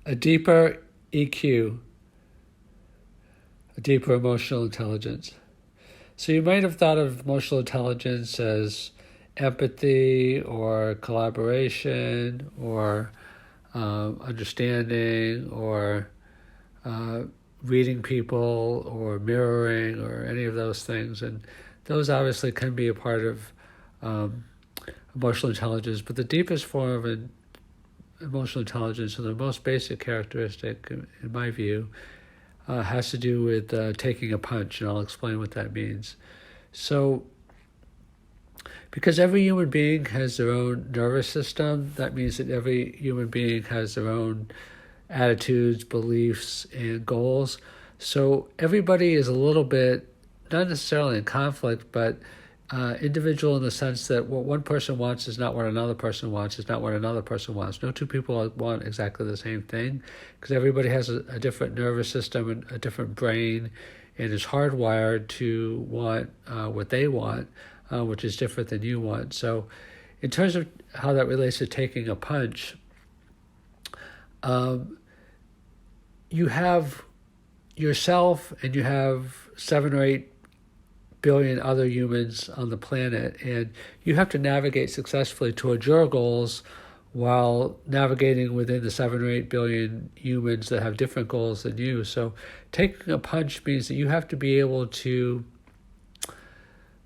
A deeper EQ, a deeper emotional intelligence. So you might have thought of emotional intelligence as empathy or collaboration or understanding or reading people or mirroring or any of those things. And those obviously can be a part of emotional intelligence. But the deepest form of emotional intelligence, and the most basic characteristic, in my view, has to do with taking a punch, and I'll explain what that means. So, because every human being has their own nervous system, that means that every human being has their own attitudes, beliefs, and goals. So everybody is a little bit, not necessarily in conflict, but individual in the sense that what one person wants is not what another person wants, is not what another person wants. No two people want exactly the same thing, because everybody has a different nervous system and a different brain, and is hardwired to want what they want, which is different than you want. So in terms of how that relates to taking a punch, you have yourself and you have 7 or 8 billion other humans on the planet, and you have to navigate successfully towards your goals while navigating within the 7 or 8 billion humans that have different goals than you. So taking a punch means that you have to be able to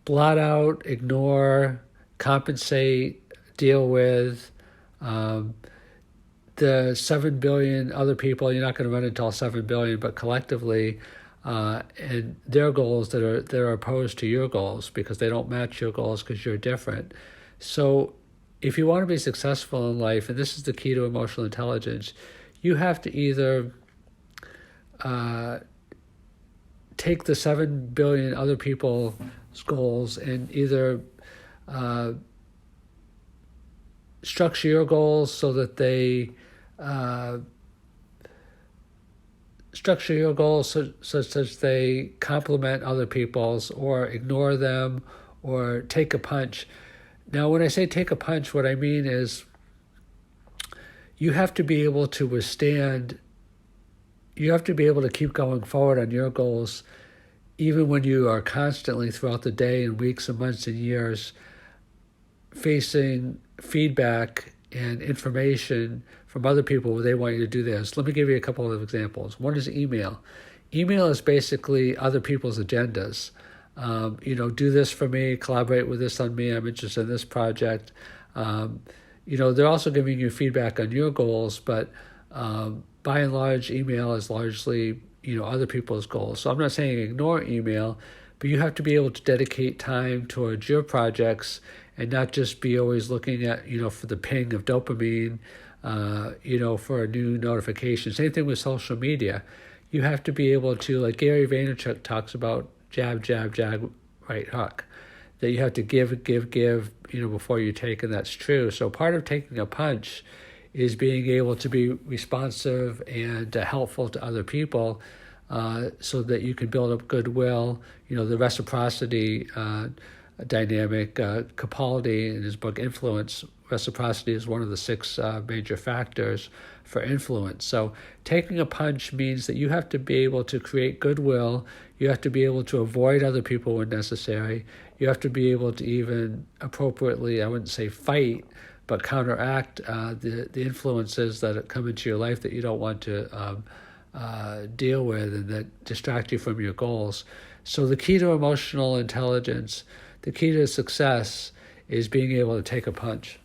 blot out, ignore, compensate, deal with the 7 billion other people. You're not going to run into all 7 billion, but collectively, and their goals that are opposed to your goals because they don't match your goals because you're different. So if you want to be successful in life, and this is the key to emotional intelligence, you have to either take the 7 billion other people's goals and either structure your goals so that they structure your goals such that they complement other people's, or ignore them, or take a punch. Now, when I say take a punch, what I mean is you have to be able to withstand, you have to be able to keep going forward on your goals, even when you are constantly throughout the day and weeks and months and years facing feedback and information from other people where they want you to do this. Let me give you a couple of examples. One is email. Email is basically other people's agendas. Do this for me, collaborate with this on me, I'm interested in this project. They're also giving you feedback on your goals, but by and large, email is largely, other people's goals. So I'm not saying ignore email, but you have to be able to dedicate time towards your projects and not just be always looking at, for the ping of dopamine, for a new notification. Same thing with social media. You have to be able to, like Gary Vaynerchuk talks about, jab, jab, jab, right hook, that you have to give, before you take, and that's true. So part of taking a punch is being able to be responsive and helpful to other people, so that you can build up goodwill. The reciprocity dynamic. Capaldi, in his book Influence, reciprocity is one of the 6 major factors for influence. So taking a punch means that you have to be able to create goodwill. You have to be able to avoid other people when necessary. You have to be able to even appropriately, I wouldn't say fight, but counteract the influences that come into your life that you don't want to deal with and that distract you from your goals. So the key to emotional intelligence, the key to success, is being able to take a punch.